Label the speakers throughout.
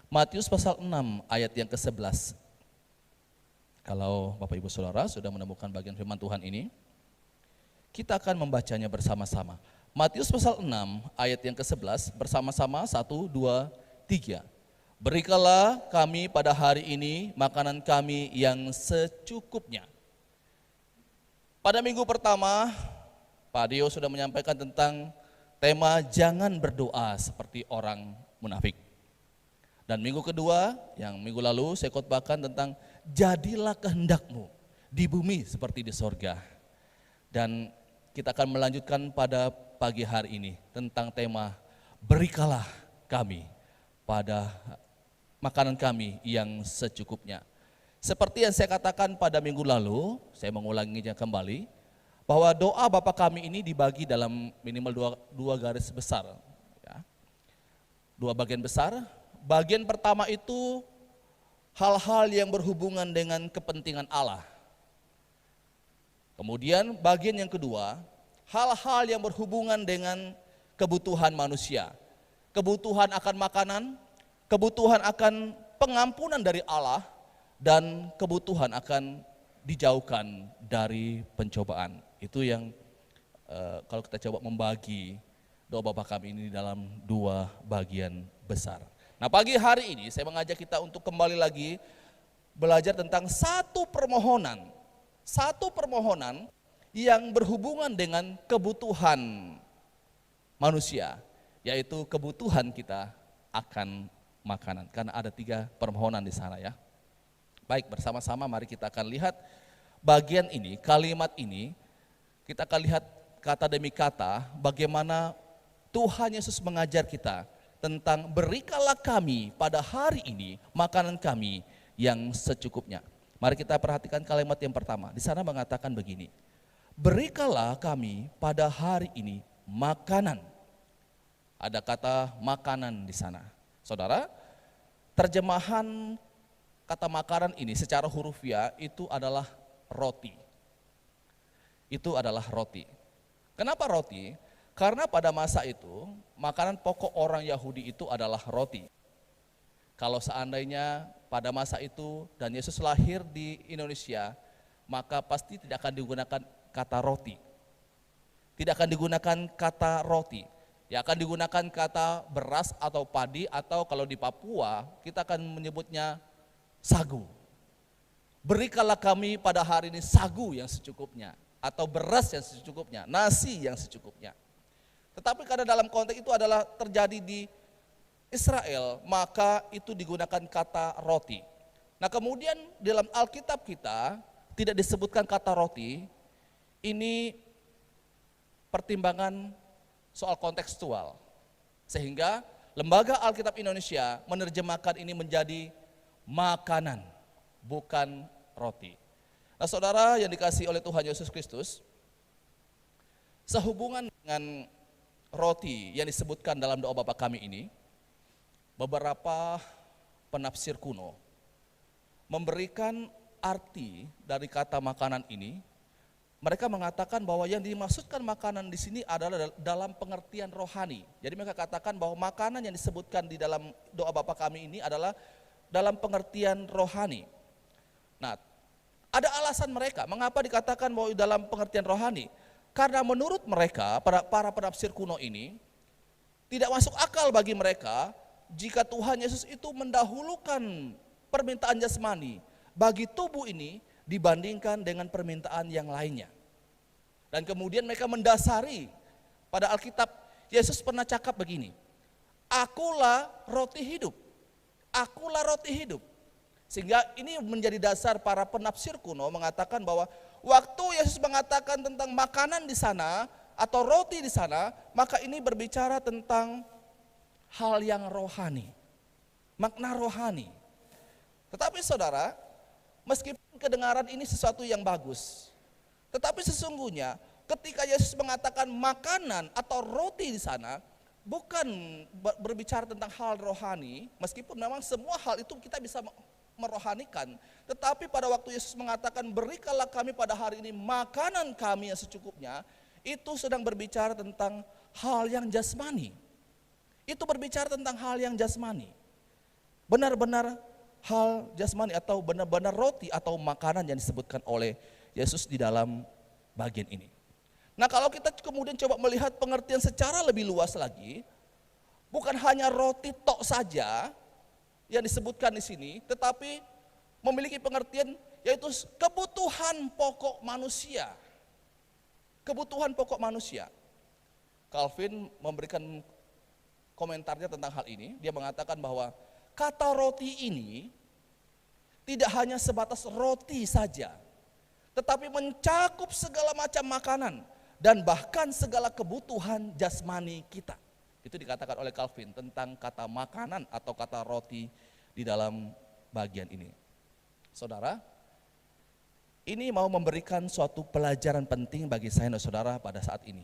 Speaker 1: Matius pasal 6 ayat yang ke-11. Kalau Bapak Ibu Saudara sudah menemukan bagian firman Tuhan ini, kita akan membacanya bersama-sama. Matius pasal 6 ayat yang ke-11 bersama-sama 1, 2, 3. Berikanlah kami pada hari ini makanan kami yang secukupnya. Pada minggu pertama, Pak Dio sudah menyampaikan tentang tema jangan berdoa seperti orang munafik. Dan minggu kedua, yang minggu lalu saya khotbahkan tentang jadilah kehendakmu di bumi seperti di sorga. Dan kita akan melanjutkan pada pagi hari ini tentang tema berikanlah kami pada makanan kami yang secukupnya. Seperti yang saya katakan pada minggu lalu, saya mengulanginya kembali, bahwa doa Bapa kami ini dibagi dalam minimal dua garis besar. Ya. Dua bagian besar. Bagian pertama itu hal-hal yang berhubungan dengan kepentingan Allah. Kemudian bagian yang kedua, hal-hal yang berhubungan dengan kebutuhan manusia. Kebutuhan akan makanan, kebutuhan akan pengampunan dari Allah, dan kebutuhan akan dijauhkan dari pencobaan. Itu yang kalau kita coba membagi doa Bapa kami ini dalam dua bagian besar. Nah, pagi hari ini saya mengajak kita untuk kembali lagi belajar tentang satu permohonan yang berhubungan dengan kebutuhan manusia, yaitu kebutuhan kita akan makanan. Karena ada 3 permohonan di sana ya. Baik, bersama-sama mari kita akan lihat bagian ini, kalimat ini, kita akan lihat kata demi kata bagaimana Tuhan Yesus mengajar kita tentang berikanlah kami pada hari ini makanan kami yang secukupnya. Mari kita perhatikan kalimat yang pertama. Di sana mengatakan begini, berikanlah kami pada hari ini makanan. Ada kata makanan di sana. Saudara, terjemahan kata makanan ini secara hurufiah itu adalah roti. Itu adalah roti. Kenapa roti? Karena pada masa itu, makanan pokok orang Yahudi itu adalah roti. Kalau seandainya pada masa itu dan Yesus lahir di Indonesia, maka pasti tidak akan digunakan kata roti. Tidak akan digunakan kata roti. Ya akan digunakan kata beras atau padi, atau kalau di Papua kita akan menyebutnya sagu. Berikanlah kami pada hari ini sagu yang secukupnya, atau beras yang secukupnya, nasi yang secukupnya. Tetapi karena dalam konteks itu adalah terjadi di Israel, maka itu digunakan kata roti. Nah, kemudian dalam Alkitab kita tidak disebutkan kata roti. Ini pertimbangan soal kontekstual. Sehingga Lembaga Alkitab Indonesia menerjemahkan ini menjadi makanan, bukan roti. Nah, saudara yang dikasihi oleh Tuhan Yesus Kristus, sehubungan dengan roti yang disebutkan dalam doa Bapa kami ini, beberapa penafsir kuno memberikan arti dari kata makanan ini. Mereka mengatakan bahwa yang dimaksudkan makanan di sini adalah dalam pengertian rohani. Jadi mereka katakan bahwa makanan yang disebutkan di dalam doa Bapa kami ini adalah dalam pengertian rohani. Nah, ada alasan mereka mengapa dikatakan bahwa dalam pengertian rohani. Karena menurut mereka, para penafsir kuno ini, tidak masuk akal bagi mereka jika Tuhan Yesus itu mendahulukan permintaan jasmani bagi tubuh ini dibandingkan dengan permintaan yang lainnya. Dan kemudian mereka mendasari pada Alkitab, Yesus pernah cakap begini, akulah roti hidup, akulah roti hidup. Sehingga ini menjadi dasar para penafsir kuno mengatakan bahwa waktu Yesus mengatakan tentang makanan di sana atau roti di sana, maka ini berbicara tentang hal yang rohani, makna rohani. Tetapi saudara, meskipun kedengaran ini sesuatu yang bagus, tetapi sesungguhnya ketika Yesus mengatakan makanan atau roti di sana, bukan berbicara tentang hal rohani, meskipun memang semua hal itu kita bisa merohanikan. Tetapi pada waktu Yesus mengatakan berikanlah kami pada hari ini makanan kami yang secukupnya, itu sedang berbicara tentang hal yang jasmani. Itu berbicara tentang hal yang jasmani. benar-benar hal jasmani atau benar-benar roti atau makanan yang disebutkan oleh Yesus di dalam bagian ini. Nah, kalau kita kemudian coba melihat pengertian secara lebih luas lagi, bukan hanya roti tok saja yang disebutkan di sini, tetapi memiliki pengertian yaitu kebutuhan pokok manusia. Kebutuhan pokok manusia. Calvin memberikan komentarnya tentang hal ini. Dia mengatakan bahwa kata roti ini tidak hanya sebatas roti saja, tetapi mencakup segala macam makanan dan bahkan segala kebutuhan jasmani kita. Itu dikatakan oleh Calvin tentang kata makanan atau kata roti di dalam bagian ini. Saudara, ini mau memberikan suatu pelajaran penting bagi saya dan saudara pada saat ini.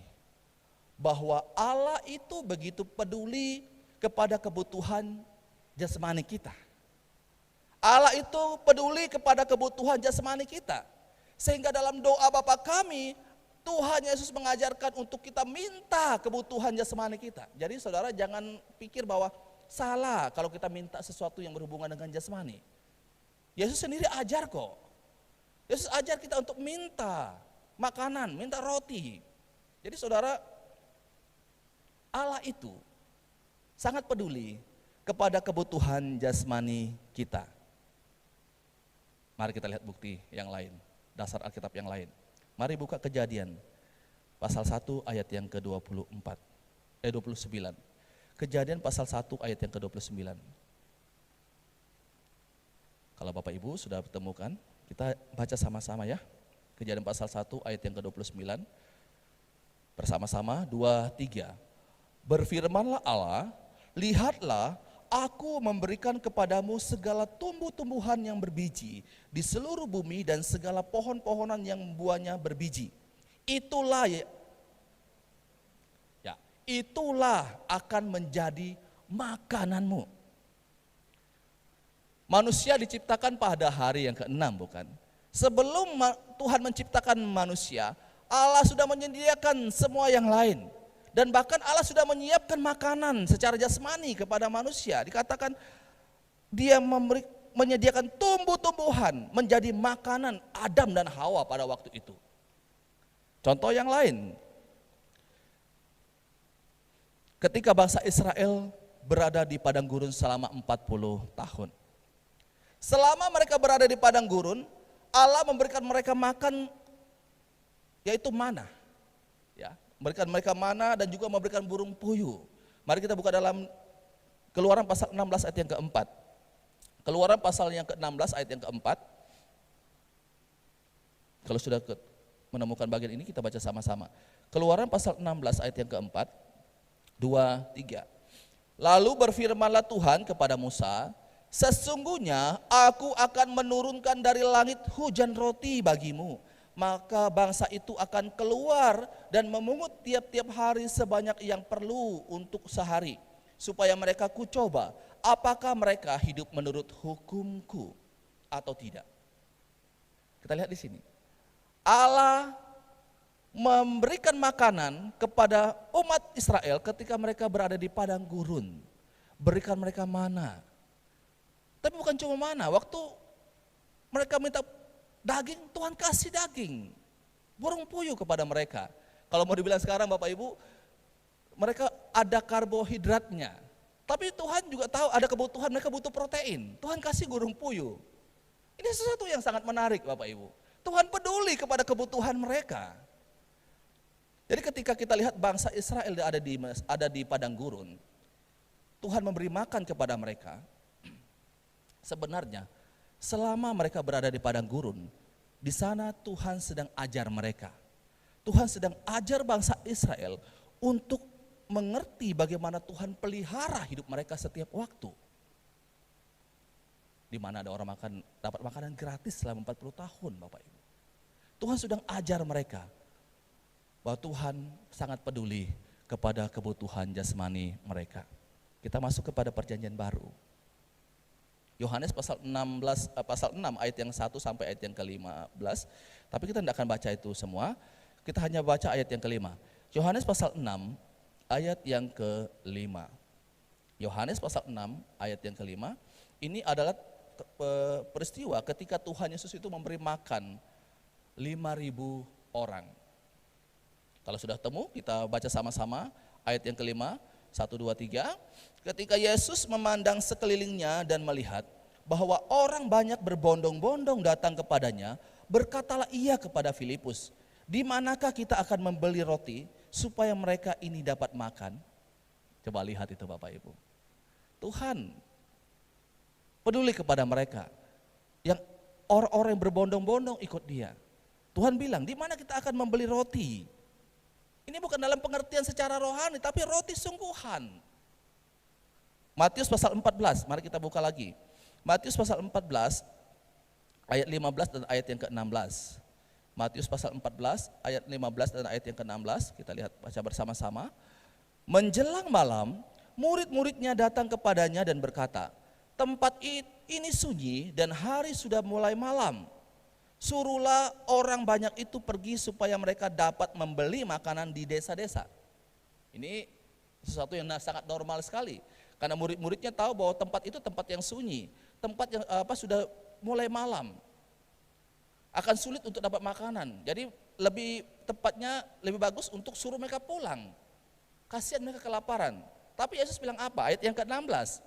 Speaker 1: Bahwa Allah itu begitu peduli kepada kebutuhan jasmani kita. Allah itu peduli kepada kebutuhan jasmani kita. Sehingga dalam doa Bapa kami, Tuhan Yesus mengajarkan untuk kita minta kebutuhan jasmani kita. Jadi saudara jangan pikir bahwa salah kalau kita minta sesuatu yang berhubungan dengan jasmani. Yesus sendiri ajar kok. Yesus ajar kita untuk minta makanan, minta roti. Jadi saudara, Allah itu sangat peduli kepada kebutuhan jasmani kita. Mari kita lihat bukti yang lain, dasar Alkitab yang lain. Mari buka Kejadian pasal 1 ayat yang ke-29. Kejadian pasal 1 ayat yang ke-29. Kalau Bapak Ibu sudah temukan, kita baca sama-sama ya. Kejadian pasal 1 ayat yang ke-29. Bersama-sama 2, 3. Berfirmanlah Allah, lihatlah aku memberikan kepadamu segala tumbuh-tumbuhan yang berbiji di seluruh bumi dan segala pohon-pohonan yang buahnya berbiji. Itulah akan menjadi makananmu. Manusia diciptakan pada hari yang ke-6 bukan? Sebelum Tuhan menciptakan manusia, Allah sudah menyediakan semua yang lain. Dan bahkan Allah sudah menyiapkan makanan secara jasmani kepada manusia. Dikatakan dia menyediakan tumbuh-tumbuhan menjadi makanan Adam dan Hawa pada waktu itu. Contoh yang lain, ketika bangsa Israel berada di padang gurun selama 40 tahun. Selama mereka berada di padang gurun, Allah memberikan mereka makan yaitu mana. Ya, memberikan mereka mana dan juga memberikan burung puyuh. Mari kita buka dalam Keluaran pasal 16 ayat yang keempat. Keluaran pasal yang ke-16 ayat yang keempat. Kalau sudah menemukan bagian ini kita baca sama-sama. Keluaran pasal 16 ayat yang keempat. 2, 3. Lalu berfirmanlah Tuhan kepada Musa, sesungguhnya aku akan menurunkan dari langit hujan roti bagimu. Maka bangsa itu akan keluar dan memungut tiap-tiap hari sebanyak yang perlu untuk sehari. Supaya mereka kucoba apakah mereka hidup menurut hukumku atau tidak. Kita lihat di sini. Allah memberikan makanan kepada umat Israel ketika mereka berada di padang gurun. Berikan mereka mana. Tapi bukan cuma mana, waktu mereka minta daging, Tuhan kasih daging. Burung puyuh kepada mereka. Kalau mau dibilang sekarang Bapak Ibu, mereka ada karbohidratnya. Tapi Tuhan juga tahu ada kebutuhan, mereka butuh protein. Tuhan kasih burung puyuh. Ini sesuatu yang sangat menarik Bapak Ibu. Tuhan peduli kepada kebutuhan mereka. Jadi ketika kita lihat bangsa Israel ada di padang gurun, Tuhan memberi makan kepada mereka. Sebenarnya selama mereka berada di padang gurun, di sana Tuhan sedang ajar mereka. Tuhan sedang ajar bangsa Israel untuk mengerti bagaimana Tuhan pelihara hidup mereka setiap waktu. Di mana ada orang dapat makanan gratis selama 40 tahun Bapak Ibu. Tuhan sedang ajar mereka bahwa Tuhan sangat peduli kepada kebutuhan jasmani mereka. Kita masuk kepada perjanjian baru. Yohanes pasal 6 ayat yang 1 sampai ayat yang ke-15. Tapi kita tidak akan baca itu semua. Kita hanya baca ayat yang ke-5. Yohanes pasal 6 ayat yang ke-5. Yohanes pasal 6 ayat yang ke-5. Ini adalah peristiwa ketika Tuhan Yesus itu memberi makan 5.000 orang. Kalau sudah temu, kita baca sama-sama ayat yang kelima, 1, 2, 3. Ketika Yesus memandang sekelilingnya dan melihat bahwa orang banyak berbondong-bondong datang kepadanya, berkatalah ia kepada Filipus, di manakah kita akan membeli roti supaya mereka ini dapat makan? Coba lihat itu Bapak Ibu. Tuhan peduli kepada mereka, yang orang-orang yang berbondong-bondong ikut dia. Tuhan bilang, di mana kita akan membeli roti? Ini bukan dalam pengertian secara rohani, tapi roti sungguhan. Matius pasal 14, mari kita buka lagi. Matius pasal 14, ayat 15 dan ayat yang ke-16. Matius pasal 14, ayat 15 dan ayat yang ke-16, kita lihat baca bersama-sama. Menjelang malam, murid-muridnya datang kepadanya dan berkata, tempat ini sunyi dan hari sudah mulai malam. Suruhlah orang banyak itu pergi supaya mereka dapat membeli makanan di desa-desa. Ini sesuatu yang sangat normal sekali. Karena murid-muridnya tahu bahwa tempat itu tempat yang sunyi, tempat yang sudah mulai malam. Akan sulit untuk dapat makanan. Jadi lebih bagus untuk suruh mereka pulang. Kasihan mereka kelaparan. Tapi Yesus bilang apa? Ayat yang ke-16.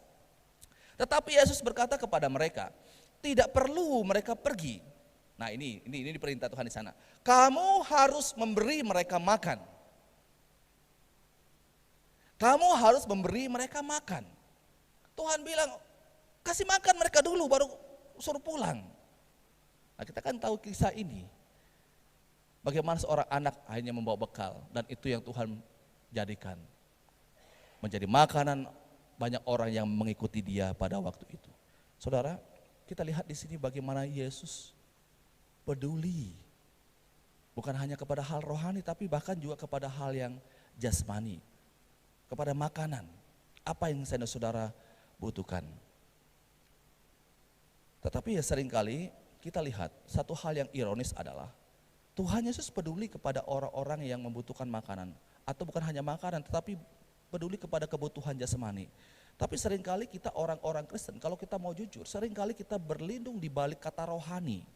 Speaker 1: Tetapi Yesus berkata kepada mereka, tidak perlu mereka pergi. Nah ini perintah Tuhan di sana. Kamu harus memberi mereka makan. Kamu harus memberi mereka makan. Tuhan bilang, kasih makan mereka dulu baru suruh pulang. Nah kita kan tahu kisah ini. Bagaimana seorang anak akhirnya membawa bekal, dan itu yang Tuhan jadikan menjadi makanan banyak orang yang mengikuti dia pada waktu itu. Saudara, kita lihat di sini bagaimana Yesus peduli. Bukan hanya kepada hal rohani, tapi bahkan juga kepada hal yang jasmani. Kepada makanan, apa yang saudara butuhkan. Tetapi ya seringkali kita lihat satu hal yang ironis adalah Tuhan Yesus peduli kepada orang-orang yang membutuhkan makanan. Atau bukan hanya makanan, tetapi peduli kepada kebutuhan jasmani. Tapi seringkali kita orang-orang Kristen, kalau kita mau jujur, seringkali kita berlindung di balik kata rohani.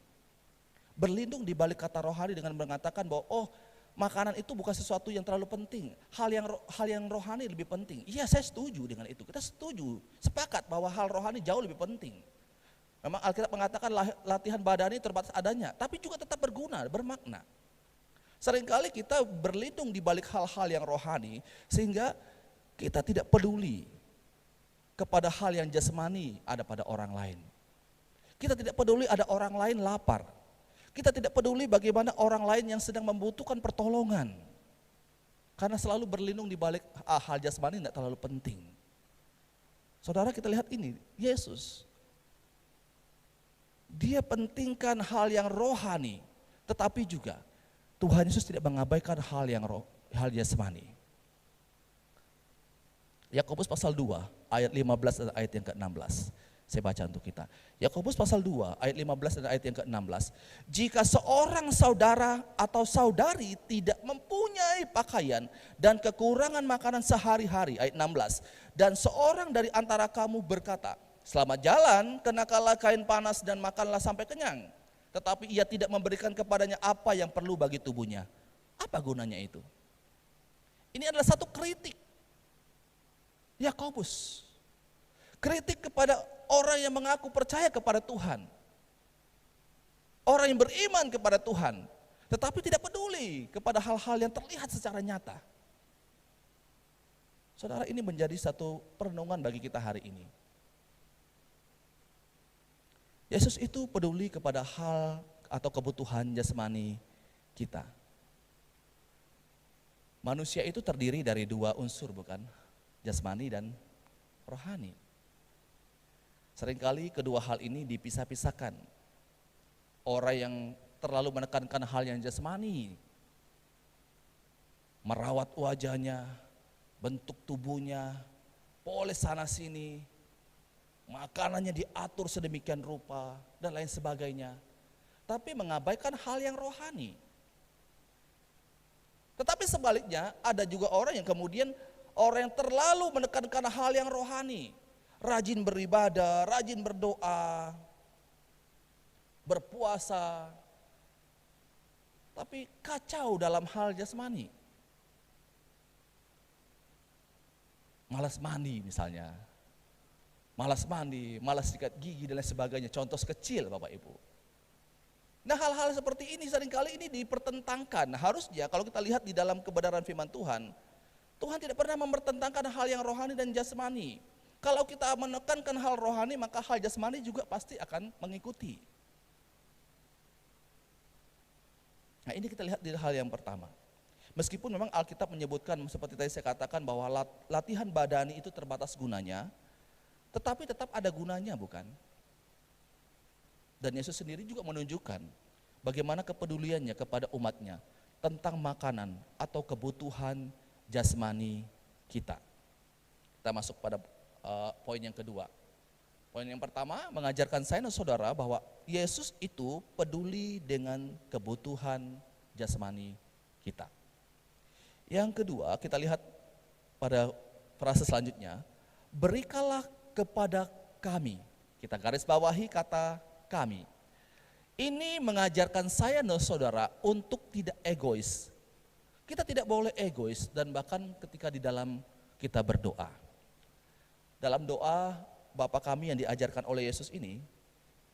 Speaker 1: Berlindung di balik kata rohani dengan mengatakan bahwa makanan itu bukan sesuatu yang terlalu penting. Hal yang rohani lebih penting. Iya, saya setuju dengan itu. Kita setuju, sepakat bahwa hal rohani jauh lebih penting. Memang Alkitab mengatakan latihan badani terbatas adanya, tapi juga tetap berguna, bermakna. Seringkali kita berlindung di balik hal-hal yang rohani sehingga kita tidak peduli kepada hal yang jasmani ada pada orang lain. Kita tidak peduli ada orang lain lapar. Kita tidak peduli bagaimana orang lain yang sedang membutuhkan pertolongan. Karena selalu berlindung di balik hal jasmani tidak terlalu penting. Saudara, kita lihat ini, Yesus. Dia pentingkan hal yang rohani, tetapi juga Tuhan Yesus tidak mengabaikan hal jasmani. Yakobus pasal 2 ayat 15 dan ayat yang ke-16. Saya baca untuk kita. Yakobus pasal 2 ayat 15 dan ayat yang ke-16. Jika seorang saudara atau saudari tidak mempunyai pakaian dan kekurangan makanan sehari-hari, ayat 16. Dan seorang dari antara kamu berkata, selamat jalan, kenakanlah kain panas dan makanlah sampai kenyang. Tetapi ia tidak memberikan kepadanya apa yang perlu bagi tubuhnya. Apa gunanya itu? Ini adalah satu kritik Yakobus. Kritik kepada orang yang mengaku percaya kepada Tuhan. Orang yang beriman kepada Tuhan, tetapi tidak peduli kepada hal-hal yang terlihat secara nyata. Saudara, ini menjadi satu perenungan bagi kita hari ini. Yesus itu peduli kepada hal atau kebutuhan jasmani kita. Manusia itu terdiri dari dua unsur, bukan? Jasmani dan rohani. Seringkali kedua hal ini dipisah-pisahkan. Orang yang terlalu menekankan hal yang jasmani, merawat wajahnya, bentuk tubuhnya, poles sana sini, makanannya diatur sedemikian rupa dan lain sebagainya, tapi mengabaikan hal yang rohani. Tetapi sebaliknya ada juga orang yang kemudian orang yang terlalu menekankan hal yang rohani, rajin beribadah, rajin berdoa, berpuasa, tapi kacau dalam hal jasmani. Malas mandi misalnya, malas mandi, malas sikat gigi dan lain sebagainya, contoh kecil Bapak Ibu. Nah, hal-hal seperti ini seringkali ini dipertentangkan. Nah, harusnya kalau kita lihat di dalam kebenaran firman Tuhan, Tuhan tidak pernah mempertentangkan hal yang rohani dan jasmani. Kalau kita menekankan hal rohani, maka hal jasmani juga pasti akan mengikuti. Nah, ini kita lihat di hal yang pertama. Meskipun memang Alkitab menyebutkan seperti tadi saya katakan bahwa latihan badani itu terbatas gunanya, tetapi tetap ada gunanya, bukan? Dan Yesus sendiri juga menunjukkan bagaimana kepeduliannya kepada umatnya tentang makanan atau kebutuhan jasmani kita. Kita masuk pada poin yang kedua. Poin yang pertama mengajarkan saya dan saudara bahwa Yesus itu peduli dengan kebutuhan jasmani kita. Yang kedua, kita lihat pada frase selanjutnya, berikanlah kepada kami. Kita garis bawahi kata kami. Ini mengajarkan saya dan saudara untuk tidak egois. Kita tidak boleh egois dan bahkan ketika di dalam kita berdoa. Dalam doa Bapa kami yang diajarkan oleh Yesus ini,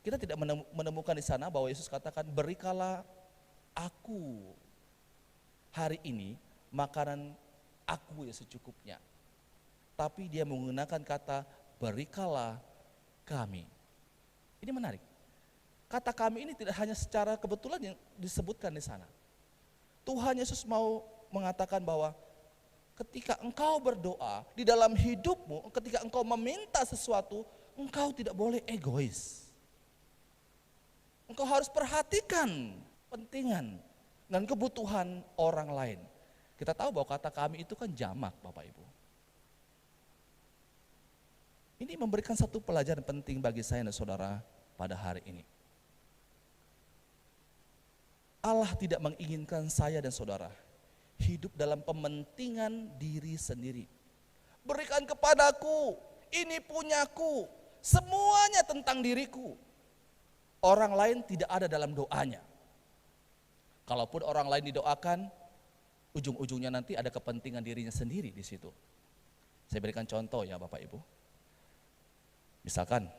Speaker 1: kita tidak menemukan di sana bahwa Yesus katakan berikanlah aku hari ini makanan aku yang secukupnya. Tapi dia menggunakan kata berikanlah kami. Ini menarik. Kata kami ini tidak hanya secara kebetulan yang disebutkan di sana. Tuhan Yesus mau mengatakan bahwa ketika engkau berdoa di dalam hidupmu, ketika engkau meminta sesuatu, engkau tidak boleh egois. Engkau harus perhatikan kepentingan dan kebutuhan orang lain. Kita tahu bahwa kata kami itu kan jamak, Bapak Ibu. Ini memberikan satu pelajaran penting bagi saya dan saudara pada hari ini. Allah tidak menginginkan saya dan saudara hidup dalam pementingan diri sendiri. Berikan kepadaku, ini punyaku, semuanya tentang diriku. Orang lain tidak ada dalam doanya. Kalaupun orang lain didoakan, ujung-ujungnya nanti ada kepentingan dirinya sendiri di situ. Saya berikan contoh ya Bapak Ibu. Misalkan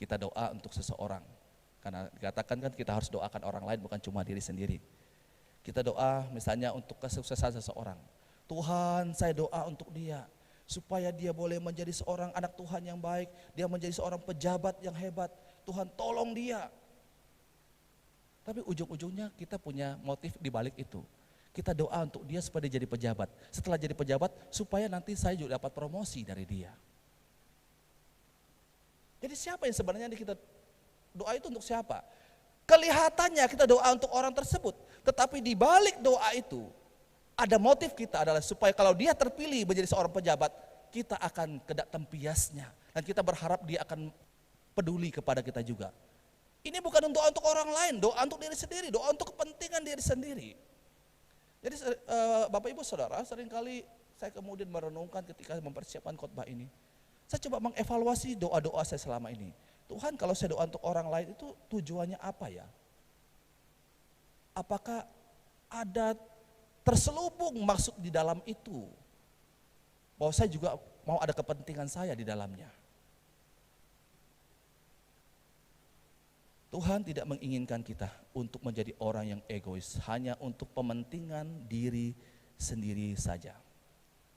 Speaker 1: kita doa untuk seseorang. Karena dikatakan kan kita harus doakan orang lain bukan cuma diri sendiri. Kita doa misalnya untuk kesuksesan seseorang. Tuhan, saya doa untuk dia supaya dia boleh menjadi seorang anak Tuhan yang baik, dia menjadi seorang pejabat yang hebat. Tuhan tolong dia. Tapi ujung-ujungnya kita punya motif di balik itu. Kita doa untuk dia supaya dia jadi pejabat. Setelah jadi pejabat supaya nanti saya juga dapat promosi dari dia. Jadi siapa yang sebenarnya kita doa itu untuk siapa? Kelihatannya kita doa untuk orang tersebut, tetapi di balik doa itu ada motif kita adalah supaya kalau dia terpilih menjadi seorang pejabat, kita akan kedak tempiasnya dan kita berharap dia akan peduli kepada kita juga. Ini bukan doa untuk orang lain, doa untuk diri sendiri, doa untuk kepentingan diri sendiri. Jadi Bapak Ibu Saudara, seringkali saya kemudian merenungkan ketika mempersiapkan khotbah ini. Saya coba mengevaluasi doa-doa saya selama ini. Tuhan, kalau saya doa untuk orang lain itu tujuannya apa ya? Apakah ada terselubung maksud di dalam itu? Bahwa saya juga mau ada kepentingan saya di dalamnya. Tuhan tidak menginginkan kita untuk menjadi orang yang egois, hanya untuk kepentingan diri sendiri saja.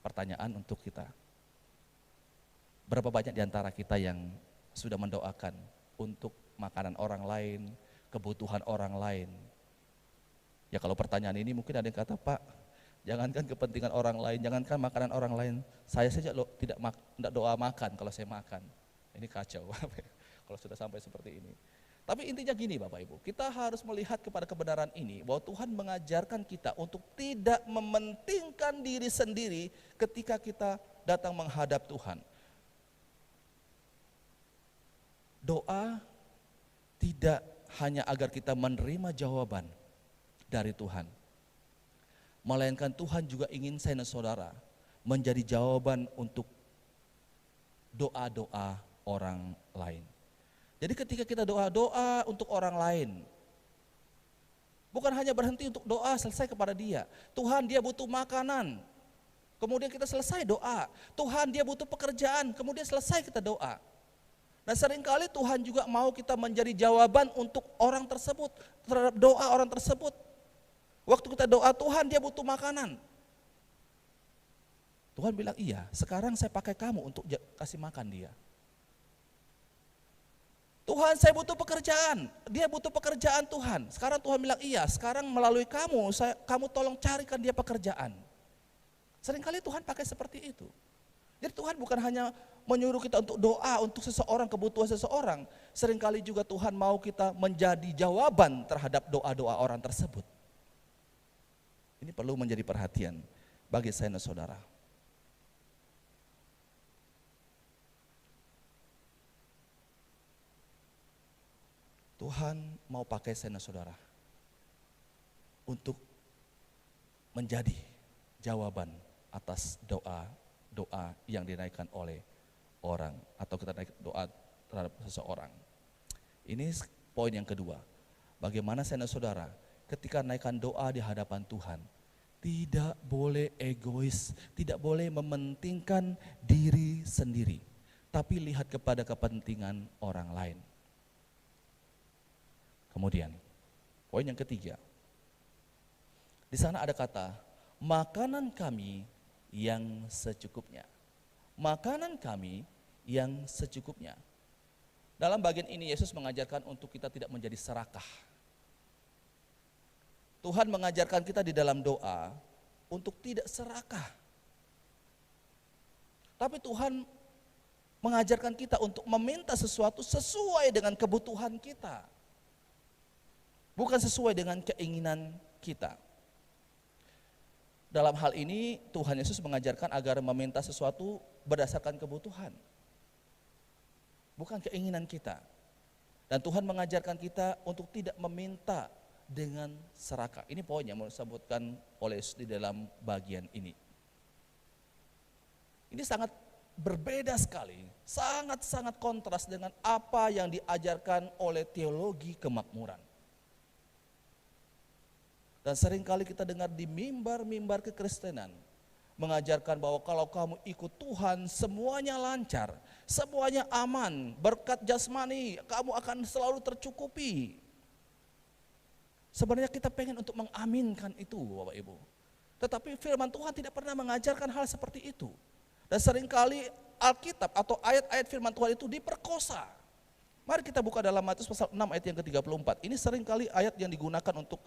Speaker 1: Pertanyaan untuk kita. Berapa banyak di antara kita yang sudah mendoakan untuk makanan orang lain, kebutuhan orang lain? Ya kalau pertanyaan ini mungkin ada yang kata, Pak, jangankan kepentingan orang lain, jangankan makanan orang lain, saya saja tidak doa makan kalau saya makan. Ini kacau kalau sudah sampai seperti ini. Tapi intinya gini Bapak Ibu, kita harus melihat kepada kebenaran ini bahwa Tuhan mengajarkan kita untuk tidak mementingkan diri sendiri ketika kita datang menghadap Tuhan. Doa tidak hanya agar kita menerima jawaban dari Tuhan, melainkan Tuhan juga ingin saya dan saudara menjadi jawaban untuk doa-doa orang lain. Jadi ketika kita doa untuk orang lain, bukan hanya berhenti untuk doa selesai kepada dia. Tuhan, dia butuh makanan, kemudian kita selesai doa. Tuhan, dia butuh pekerjaan, kemudian selesai kita doa. Dan seringkali Tuhan juga mau kita menjadi jawaban untuk orang tersebut, terhadap doa orang tersebut. Waktu kita doa, Tuhan, dia butuh makanan. Tuhan bilang, iya, sekarang saya pakai kamu untuk kasih makan dia. Tuhan, saya butuh pekerjaan, dia butuh pekerjaan Tuhan. Sekarang Tuhan bilang, iya, sekarang melalui kamu, kamu tolong carikan dia pekerjaan. Seringkali Tuhan pakai seperti itu. Jadi Tuhan bukan hanya menyuruh kita untuk doa untuk seseorang, kebutuhan seseorang. Seringkali juga Tuhan mau kita menjadi jawaban terhadap doa-doa orang tersebut. Ini perlu menjadi perhatian bagi saya dan saudara. Tuhan mau pakai saya dan saudara untuk menjadi jawaban atas doa yang dinaikkan oleh orang, atau kita naik doa terhadap seseorang. Ini poin yang kedua. Bagaimana saya dan saudara ketika naikkan doa di hadapan Tuhan, tidak boleh egois, tidak boleh mementingkan diri sendiri, tapi lihat kepada kepentingan orang lain. Kemudian, poin yang ketiga, di sana ada kata, makanan kami yang secukupnya. Makanan kami yang secukupnya. Dalam bagian ini Yesus mengajarkan untuk kita tidak menjadi serakah. Tuhan mengajarkan kita di dalam doa untuk tidak serakah. Tapi Tuhan mengajarkan kita untuk meminta sesuatu sesuai dengan kebutuhan kita. Bukan sesuai dengan keinginan kita. Dalam hal ini Tuhan Yesus mengajarkan agar meminta sesuatu berdasarkan kebutuhan, bukan keinginan kita. Dan Tuhan mengajarkan kita untuk tidak meminta dengan serakah. Ini poin yang mau disebutkan oleh Yesus di dalam bagian ini. Ini sangat berbeda sekali, sangat-sangat kontras dengan apa yang diajarkan oleh teologi kemakmuran. Dan seringkali kita dengar di mimbar-mimbar kekristenan mengajarkan bahwa kalau kamu ikut Tuhan semuanya lancar, semuanya aman, berkat jasmani kamu akan selalu tercukupi. Sebenarnya kita pengen untuk mengaminkan itu Bapak Ibu. Tetapi firman Tuhan tidak pernah mengajarkan hal seperti itu. Dan seringkali Alkitab atau ayat-ayat firman Tuhan itu diperkosa. Mari kita buka dalam Matius pasal 6 ayat yang ke-34. Ini seringkali ayat yang digunakan untuk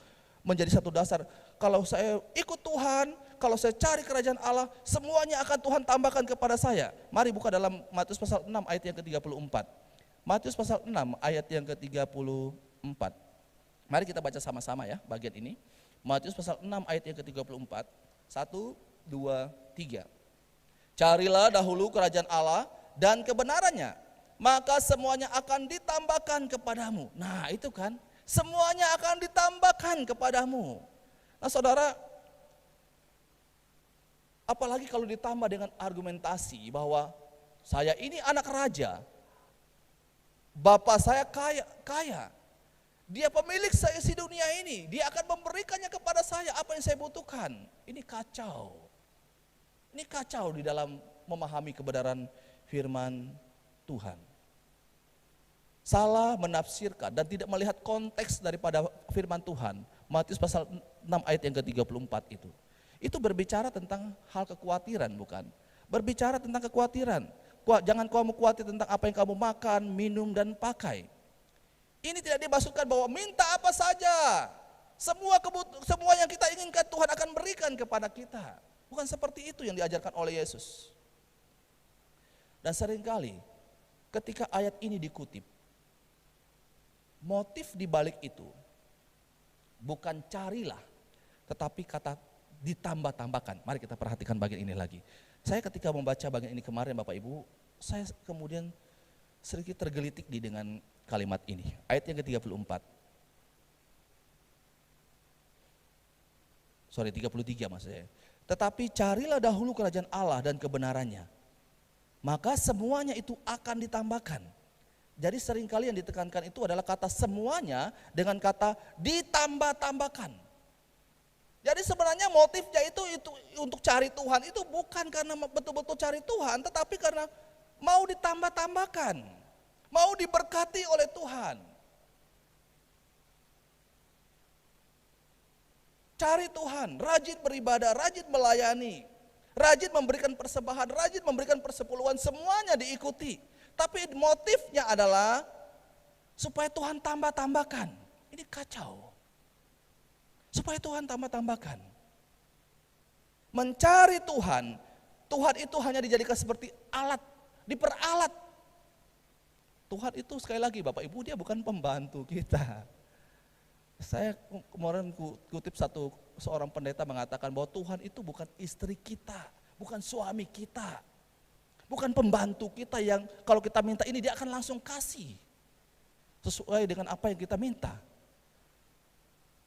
Speaker 1: menjadi satu dasar. Kalau saya ikut Tuhan, kalau saya cari kerajaan Allah, semuanya akan Tuhan tambahkan kepada saya. Mari buka dalam Matius pasal 6 ayat yang ke-34. Matius pasal 6 ayat yang ke-34. Mari kita baca sama-sama ya bagian ini. Matius pasal 6 ayat yang ke-34. 1, 2, 3. Carilah dahulu kerajaan Allah dan kebenarannya, maka semuanya akan ditambahkan kepadamu. Nah itu kan, semuanya akan ditambahkan kepadamu. Nah saudara, apalagi kalau ditambah dengan argumentasi bahwa saya ini anak raja, bapak saya kaya, dia pemilik seisi dunia ini, dia akan memberikannya kepada saya apa yang saya butuhkan. Ini kacau. Ini kacau di dalam memahami kebenaran firman Tuhan. Salah menafsirkan dan tidak melihat konteks daripada firman Tuhan. Matius pasal 6 ayat yang ke-34 itu. Itu berbicara tentang hal kekhawatiran bukan? Berbicara tentang kekhawatiran. Jangan kamu khawatir tentang apa yang kamu makan, minum dan pakai. Ini tidak dimaksudkan bahwa minta apa saja. Semua yang kita inginkan Tuhan akan berikan kepada kita. Bukan seperti itu yang diajarkan oleh Yesus. Dan seringkali ketika ayat ini dikutip, motif dibalik itu bukan carilah, tetapi kata ditambah-tambahkan. Mari kita perhatikan bagian ini lagi. Saya ketika membaca bagian ini kemarin Bapak Ibu, saya kemudian sedikit tergelitik dengan kalimat ini. Ayat yang ke-34. 33 maksud saya. Tetapi carilah dahulu kerajaan Allah dan kebenarannya. maka semuanya itu akan ditambahkan. Jadi seringkali yang ditekankan itu adalah kata semuanya dengan kata ditambah-tambahkan. Jadi sebenarnya motifnya itu untuk cari Tuhan itu bukan karena betul-betul cari Tuhan, tetapi karena mau ditambah-tambahkan, mau diberkati oleh Tuhan. Cari Tuhan, rajin beribadah, rajin melayani, rajin memberikan persembahan, rajin memberikan persepuluhan, semuanya diikuti. Tapi motifnya adalah supaya Tuhan tambah-tambahkan. Ini kacau. Supaya Tuhan tambah-tambahkan. Mencari Tuhan, Tuhan itu hanya dijadikan seperti alat, diperalat. Tuhan itu sekali lagi Bapak Ibu, dia bukan pembantu kita. Saya kemarin kutip seorang pendeta mengatakan bahwa Tuhan itu bukan istri kita, bukan suami kita, bukan pembantu kita yang kalau kita minta ini dia akan langsung kasih sesuai dengan apa yang kita minta.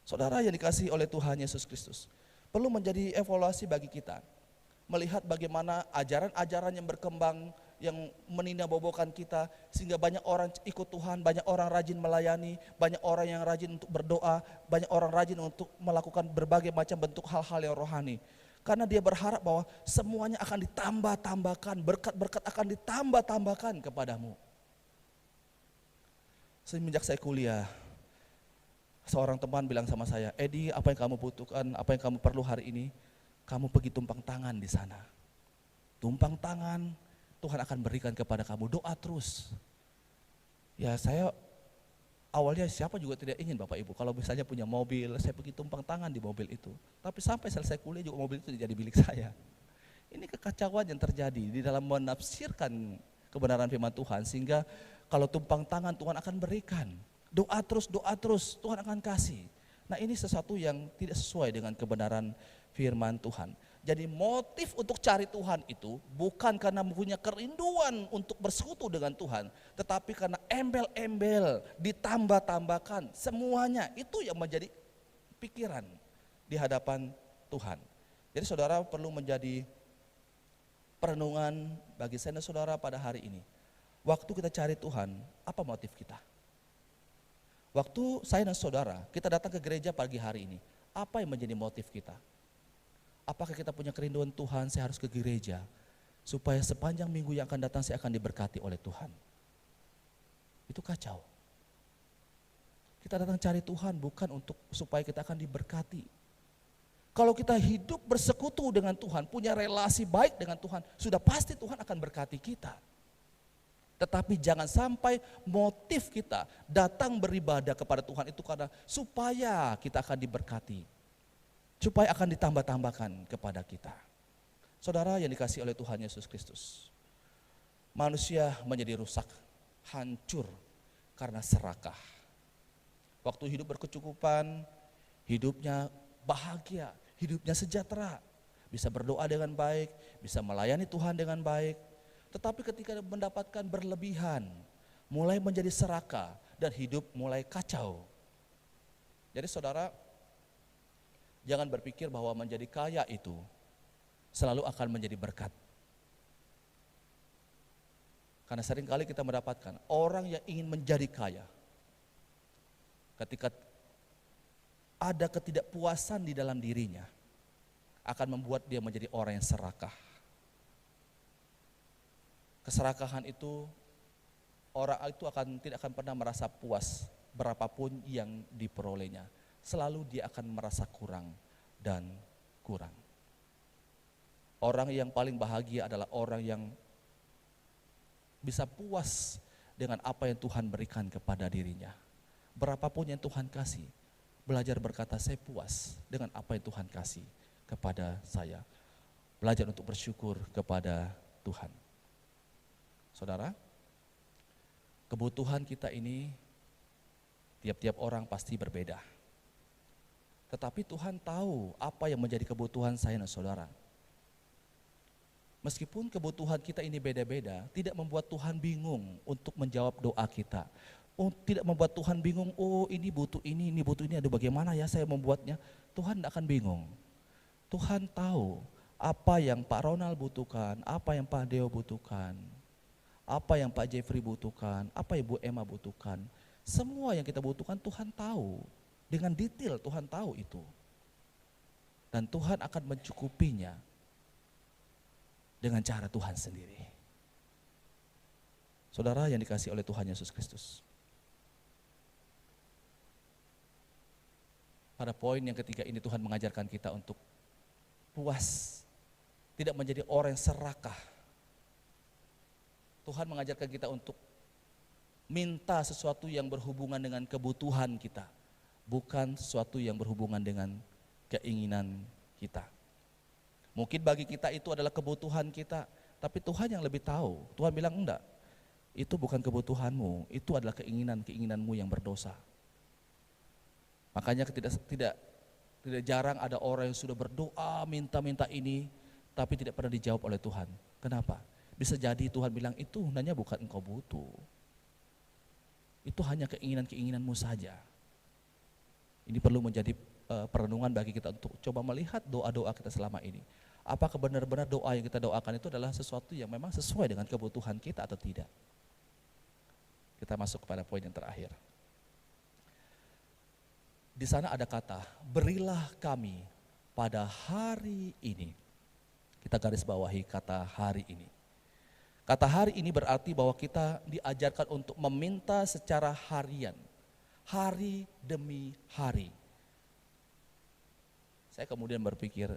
Speaker 1: Saudara yang dikasihi oleh Tuhan Yesus Kristus, perlu menjadi evaluasi bagi kita, melihat bagaimana ajaran-ajaran yang berkembang, yang meninabobokan kita, sehingga banyak orang ikut Tuhan, banyak orang rajin melayani, banyak orang yang rajin untuk berdoa, banyak orang rajin untuk melakukan berbagai macam bentuk hal-hal yang rohani. Karena dia berharap bahwa semuanya akan ditambah-tambahkan, berkat-berkat akan ditambah-tambahkan kepadamu. Semenjak saya kuliah, seorang teman bilang sama saya, Edi, apa yang kamu butuhkan, apa yang kamu perlu hari ini, kamu pergi tumpang tangan di sana. Tumpang tangan, Tuhan akan berikan kepada kamu, doa terus. Ya saya awalnya siapa juga tidak ingin Bapak Ibu, kalau misalnya punya mobil, saya pergi tumpang tangan di mobil itu. Tapi sampai selesai kuliah juga mobil itu jadi milik saya. Ini kekacauan yang terjadi di dalam menafsirkan kebenaran firman Tuhan, sehingga kalau tumpang tangan Tuhan akan berikan. Doa terus, Tuhan akan kasih. Nah ini sesuatu yang tidak sesuai dengan kebenaran firman Tuhan. Jadi motif untuk cari Tuhan itu bukan karena punya kerinduan untuk bersekutu dengan Tuhan, tetapi karena embel-embel, ditambah-tambahkan, semuanya itu yang menjadi pikiran di hadapan Tuhan. Jadi saudara perlu menjadi perenungan bagi saya dan saudara pada hari ini. Waktu kita cari Tuhan, apa motif kita? Waktu saya dan saudara, kita datang ke gereja pagi hari ini, apa yang menjadi motif kita? Apakah kita punya kerinduan Tuhan, saya harus ke gereja, supaya sepanjang minggu yang akan datang saya akan diberkati oleh Tuhan? Itu kacau. Kita datang cari Tuhan bukan untuk supaya kita akan diberkati. Kalau kita hidup bersekutu dengan Tuhan, punya relasi baik dengan Tuhan, sudah pasti Tuhan akan berkati kita. Tetapi jangan sampai motif kita datang beribadah kepada Tuhan itu karena supaya kita akan diberkati, supaya akan ditambah-tambahkan kepada kita. Saudara yang dikasihi oleh Tuhan Yesus Kristus, manusia menjadi rusak, hancur karena serakah. Waktu hidup berkecukupan, hidupnya bahagia, hidupnya sejahtera, bisa berdoa dengan baik, bisa melayani Tuhan dengan baik. Tetapi ketika mendapatkan berlebihan, mulai menjadi serakah dan hidup mulai kacau. Jadi saudara, jangan berpikir bahwa menjadi kaya itu selalu akan menjadi berkat. Karena seringkali kita mendapatkan orang yang ingin menjadi kaya, ketika ada ketidakpuasan di dalam dirinya, akan membuat dia menjadi orang yang serakah. Keserakahan itu, orang itu tidak akan pernah merasa puas berapapun yang diperolehnya. Selalu dia akan merasa kurang dan kurang. Orang yang paling bahagia adalah orang yang bisa puas dengan apa yang Tuhan berikan kepada dirinya. Berapapun yang Tuhan kasih, belajar berkata saya puas dengan apa yang Tuhan kasih kepada saya. Belajar untuk bersyukur kepada Tuhan. Saudara, kebutuhan kita ini tiap-tiap orang pasti berbeda. Tetapi Tuhan tahu apa yang menjadi kebutuhan saya dan saudara. Meskipun kebutuhan kita ini beda-beda, tidak membuat Tuhan bingung untuk menjawab doa kita. Tidak membuat Tuhan bingung, ini butuh ini, aduh bagaimana ya saya membuatnya. Tuhan tidak akan bingung. Tuhan tahu Apa yang Pak Ronald butuhkan, apa yang Pak Deo butuhkan, apa yang Pak Jeffrey butuhkan, apa Ibu Emma butuhkan. Semua yang kita butuhkan Tuhan tahu. Dengan detail Tuhan tahu itu. Dan Tuhan akan mencukupinya dengan cara Tuhan sendiri. Saudara yang dikasihi oleh Tuhan Yesus Kristus. Pada poin yang ketiga ini Tuhan mengajarkan kita untuk puas, tidak menjadi orang yang serakah. Tuhan mengajarkan kita untuk minta sesuatu yang berhubungan dengan kebutuhan kita, bukan sesuatu yang berhubungan dengan keinginan kita. Mungkin bagi kita itu adalah kebutuhan kita, tapi Tuhan yang lebih tahu. Tuhan bilang enggak, itu bukan kebutuhanmu, itu adalah keinginanmu yang berdosa. Makanya tidak jarang ada orang yang sudah berdoa minta ini, tapi tidak pernah dijawab oleh Tuhan. Kenapa? Bisa jadi Tuhan bilang itu sebenarnya bukan engkau butuh. Itu hanya keinginanmu saja. Ini perlu menjadi perenungan bagi kita untuk coba melihat doa-doa kita selama ini. Apakah benar-benar doa yang kita doakan itu adalah sesuatu yang memang sesuai dengan kebutuhan kita atau tidak? Kita masuk kepada poin yang terakhir. Di sana ada kata, berilah kami pada hari ini. Kita garis bawahi kata hari ini. Kata hari ini berarti bahwa kita diajarkan untuk meminta secara harian. Hari demi hari. Saya kemudian berpikir,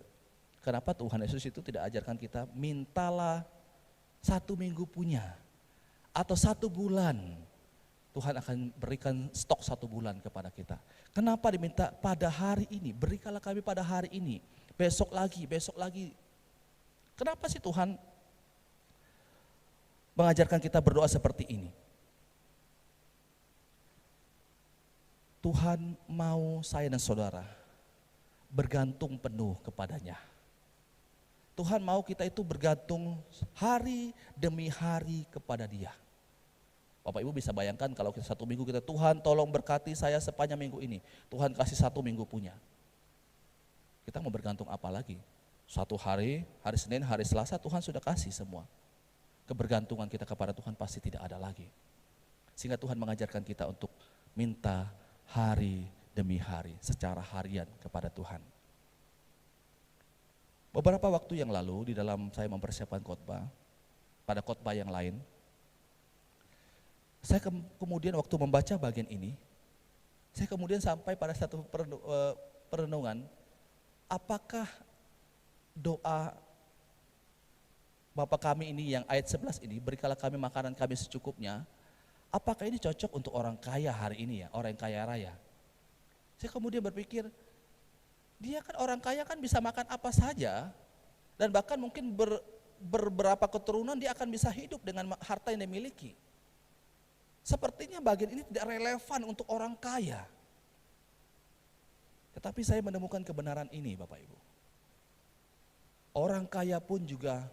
Speaker 1: kenapa Tuhan Yesus itu tidak ajarkan kita mintalah 1 minggu punya atau 1 bulan. Tuhan akan berikan stok 1 bulan kepada kita. Kenapa diminta pada hari ini? Berikanlah kami pada hari ini. Besok lagi. Kenapa sih Tuhan mengajarkan kita berdoa seperti ini? Tuhan mau saya dan saudara bergantung penuh kepadanya. Tuhan mau kita itu bergantung hari demi hari kepada Dia. Bapak Ibu bisa bayangkan kalau kita 1 minggu kita, Tuhan tolong berkati saya sepanjang minggu ini. Tuhan kasih 1 minggu punya. Kita mau bergantung apa lagi? Suatu hari Senin, hari Selasa Tuhan sudah kasih semua. Kebergantungan kita kepada Tuhan pasti tidak ada lagi. Sehingga Tuhan mengajarkan kita untuk minta hari demi hari secara harian kepada Tuhan. Beberapa waktu yang lalu di dalam saya mempersiapkan khotbah, pada khotbah yang lain, saya kemudian waktu membaca bagian ini, saya kemudian sampai pada satu perenungan, apakah doa Bapa kami ini yang ayat 11 ini, berikanlah kami makanan kami secukupnya, apakah ini cocok untuk orang kaya hari ini ya, orang yang kaya raya? Saya kemudian berpikir, dia kan orang kaya kan bisa makan apa saja, dan bahkan mungkin beberapa keturunan dia akan bisa hidup dengan harta yang dimiliki. Sepertinya bagian ini tidak relevan untuk orang kaya. Tetapi saya menemukan kebenaran ini Bapak Ibu. Orang kaya pun juga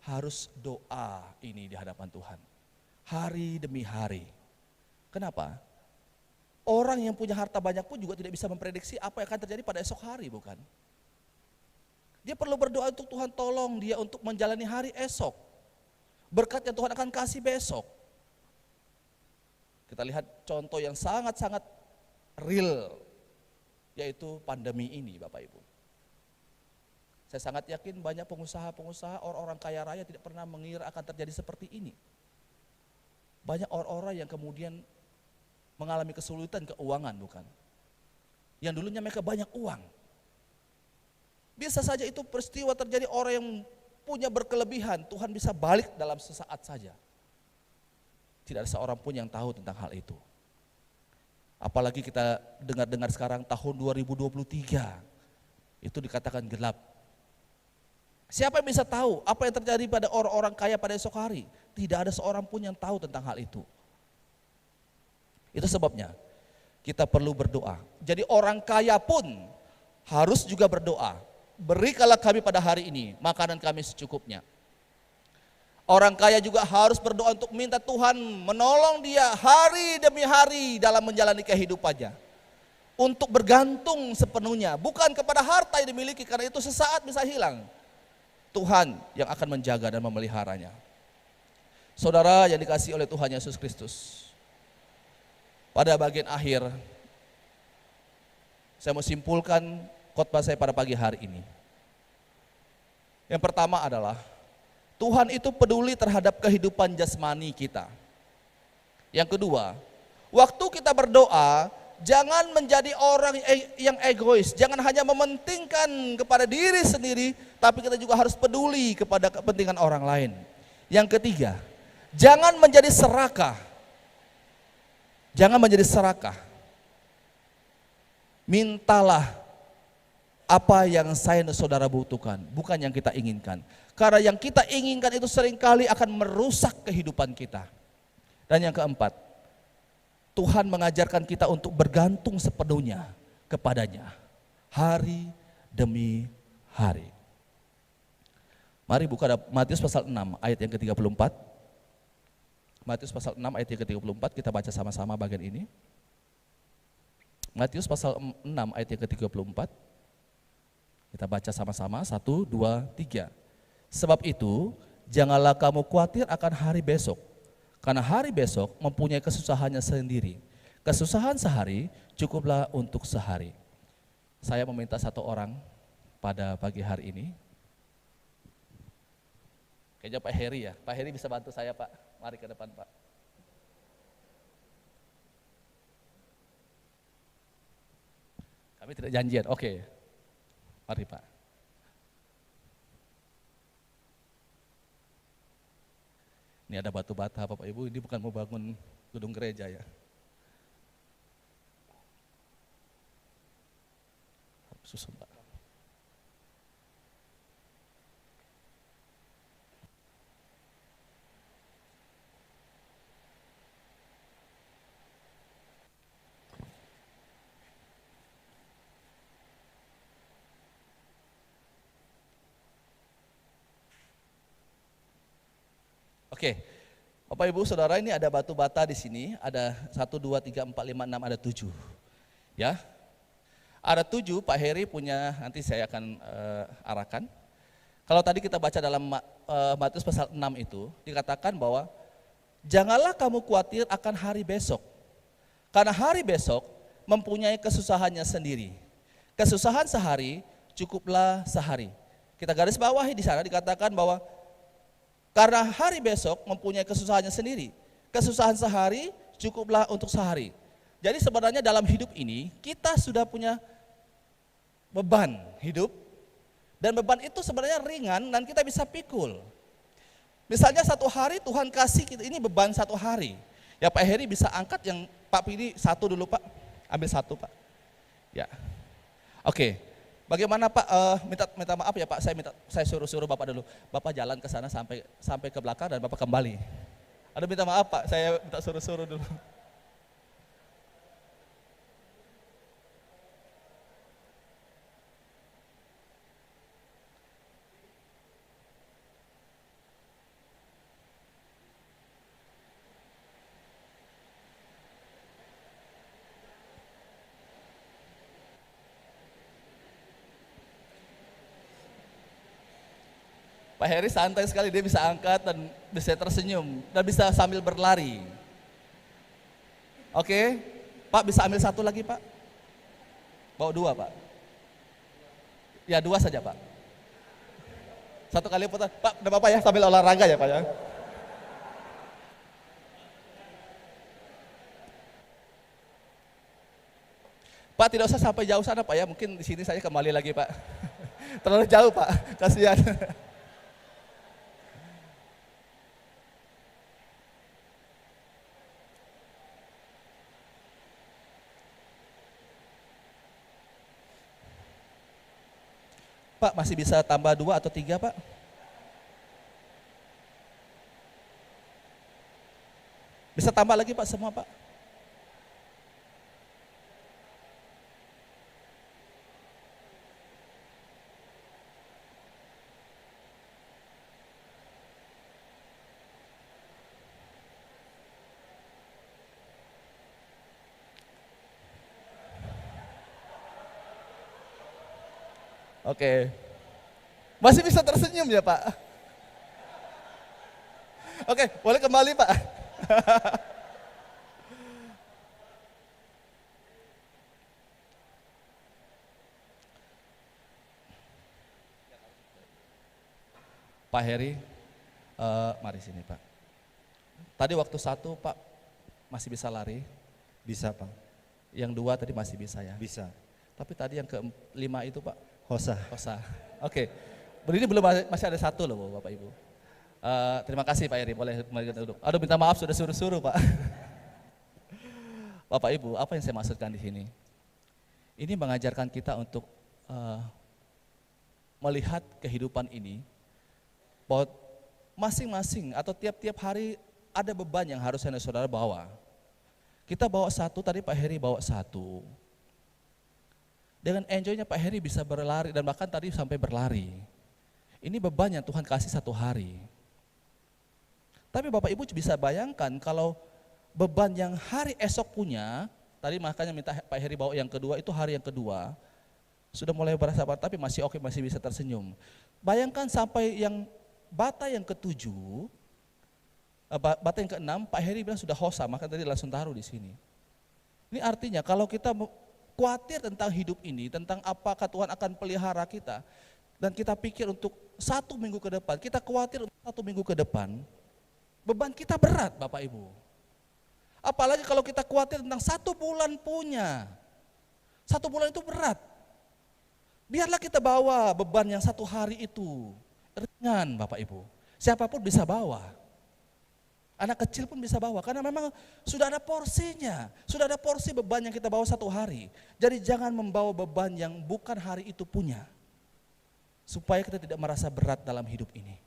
Speaker 1: harus doa ini di hadapan Tuhan. Hari demi hari. Kenapa? Orang yang punya harta banyak pun juga tidak bisa memprediksi apa yang akan terjadi pada esok hari, bukan? Dia perlu berdoa untuk Tuhan tolong dia untuk menjalani hari esok. Berkat yang Tuhan akan kasih besok. Kita lihat contoh yang sangat-sangat real, yaitu pandemi ini Bapak Ibu. Saya sangat yakin banyak pengusaha-pengusaha, orang-orang kaya raya tidak pernah mengira akan terjadi seperti ini. Banyak orang-orang yang kemudian mengalami kesulitan keuangan, bukan? Yang dulunya mereka banyak uang. Bisa saja itu peristiwa terjadi, orang yang punya berkelebihan, Tuhan bisa balik dalam sesaat saja. Tidak ada seorang pun yang tahu tentang hal itu. Apalagi kita dengar-dengar sekarang tahun 2023, itu dikatakan gelap. Siapa yang bisa tahu apa yang terjadi pada orang-orang kaya pada esok hari? Tidak ada seorang pun yang tahu tentang hal itu. Itu sebabnya kita perlu berdoa. Jadi orang kaya pun harus juga berdoa. Berikanlah kami pada hari ini makanan kami secukupnya. Orang kaya juga harus berdoa untuk minta Tuhan menolong dia hari demi hari dalam menjalani kehidupannya. Untuk bergantung sepenuhnya, bukan kepada harta yang dimiliki karena itu sesaat bisa hilang. Tuhan yang akan menjaga dan memeliharanya. Saudara yang dikasihi oleh Tuhan Yesus Kristus, pada bagian akhir saya mau simpulkan khotbah saya pada pagi hari ini. Yang pertama adalah Tuhan itu peduli terhadap kehidupan jasmani kita. Yang kedua, waktu kita berdoa, jangan menjadi orang yang egois, jangan hanya mementingkan kepada diri sendiri, tapi kita juga harus peduli kepada kepentingan orang lain. Yang ketiga, jangan menjadi serakah. Jangan menjadi serakah. Mintalah apa yang saya dan saudara butuhkan, bukan yang kita inginkan. Karena yang kita inginkan itu seringkali akan merusak kehidupan kita. Dan yang keempat, Tuhan mengajarkan kita untuk bergantung sepenuhnya kepadanya, hari demi hari. Mari buka Matius pasal 6 ayat yang ke-34. Matius pasal 6 ayat yang ke-34, kita baca sama-sama bagian ini. Matius pasal 6 ayat yang ke-34. Kita baca sama-sama, 1, 2, 3. Sebab itu, janganlah kamu khawatir akan hari besok, karena hari besok mempunyai kesusahannya sendiri. Kesusahan sehari cukuplah untuk sehari. Saya meminta satu orang pada pagi hari ini. Kayaknya Pak Heri ya. Pak Heri bisa bantu saya Pak. Mari ke depan Pak. Kami tidak janjian, oke. Mari Pak. Ini ada batu bata Bapak Ibu, ini bukan mau bangun gedung gereja ya. Susun Pak. Oke, Bapak Ibu Saudara, ini ada batu bata di sini, ada 1, 2, 3, 4, 5, 6, ada 7. Ya, ada 7, Pak Heri punya, nanti saya akan arahkan. Kalau tadi kita baca dalam Matius pasal 6 itu, dikatakan bahwa janganlah kamu khawatir akan hari besok, karena hari besok mempunyai kesusahannya sendiri. Kesusahan sehari cukuplah sehari. Kita garis bawahi di sana dikatakan bahwa karena hari besok mempunyai kesusahannya sendiri. Kesusahan sehari cukuplah untuk sehari. Jadi sebenarnya dalam hidup ini kita sudah punya beban hidup. Dan beban itu sebenarnya ringan dan kita bisa pikul. Misalnya satu hari Tuhan kasih kita ini beban satu hari. Ya Pak Heri bisa angkat yang Pak Pidi satu dulu Pak. Ambil satu Pak. Ya. Oke. Bagaimana Pak, minta maaf ya Pak, saya suruh Bapak dulu. Bapak jalan ke sana sampai ke belakang dan Bapak kembali. Ada minta maaf Pak, saya minta suruh dulu. Pak Heri santai sekali, dia bisa angkat dan bisa tersenyum dan bisa sambil berlari. Oke, Pak bisa ambil satu lagi Pak? Bawa 2 Pak? Ya 2 saja Pak. Satu kali putar, Pak udah Bapak ya sambil olahraga ya Pak ya. Pak tidak usah sampai jauh sana Pak ya, mungkin di sini saya kembali lagi Pak. Terlalu jauh Pak, kasihan. Pak masih bisa tambah 2 atau 3 Pak? Bisa tambah lagi Pak semua Pak? Oke. Masih bisa tersenyum ya Pak? Oke, boleh kembali Pak. Pak Heri, mari sini Pak. Tadi waktu 1 Pak masih bisa lari,
Speaker 2: Bisa Pak,
Speaker 1: yang 2 tadi masih bisa ya.
Speaker 2: bisa.
Speaker 1: Tapi tadi yang ke-5 itu Pak,
Speaker 2: Hosa.
Speaker 1: kosa. Oke, ini belum masih ada 1 loh Bapak Ibu. Terima kasih Pak Heri, boleh kembali duduk. Aduh minta maaf sudah suruh-suruh Pak. Bapak Ibu, apa yang saya maksudkan di sini? Ini mengajarkan kita untuk melihat kehidupan ini, bahwa masing-masing atau tiap-tiap hari ada beban yang harus saya dan saudara bawa. Kita bawa 1, tadi Pak Heri bawa 1. Dengan enjoynya Pak Heri bisa berlari dan bahkan tadi sampai berlari. Ini beban yang Tuhan kasih 1 hari. Tapi Bapak Ibu bisa bayangkan kalau beban yang hari esok punya, tadi makanya minta Pak Heri bawa yang kedua, itu hari yang kedua, sudah mulai berasa berat tapi masih oke, masih bisa tersenyum. Bayangkan sampai yang bata yang ke-7, bata yang ke-6, Pak Heri bilang sudah hosa, maka tadi langsung taruh di sini. Ini artinya kalau kita khawatir tentang hidup ini, tentang apakah Tuhan akan pelihara kita, dan kita pikir untuk 1 minggu ke depan, kita khawatir untuk 1 minggu ke depan, beban kita berat Bapak Ibu. Apalagi kalau kita khawatir tentang 1 bulan punya, 1 bulan itu berat. Biarlah kita bawa beban yang 1 hari itu, ringan Bapak Ibu. Siapapun bisa bawa. Anak kecil pun bisa bawa, karena memang sudah ada porsinya, sudah ada porsi beban yang kita bawa 1 hari. Jadi jangan membawa beban yang bukan hari itu punya, supaya kita tidak merasa berat dalam hidup ini.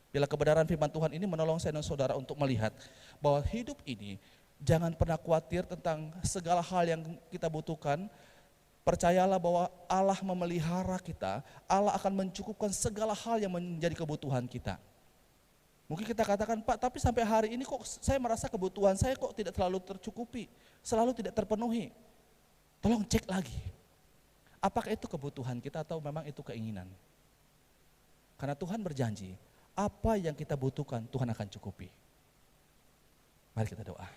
Speaker 1: Bila kebenaran firman Tuhan ini menolong saya dan saudara untuk melihat bahwa hidup ini jangan pernah khawatir tentang segala hal yang kita butuhkan. Percayalah bahwa Allah memelihara kita, Allah akan mencukupkan segala hal yang menjadi kebutuhan kita. Mungkin kita katakan, Pak, tapi sampai hari ini kok saya merasa kebutuhan saya kok tidak terlalu tercukupi, selalu tidak terpenuhi. Tolong cek lagi, apakah itu kebutuhan kita atau memang itu keinginan. Karena Tuhan berjanji, apa yang kita butuhkan Tuhan akan cukupi. Mari kita doa.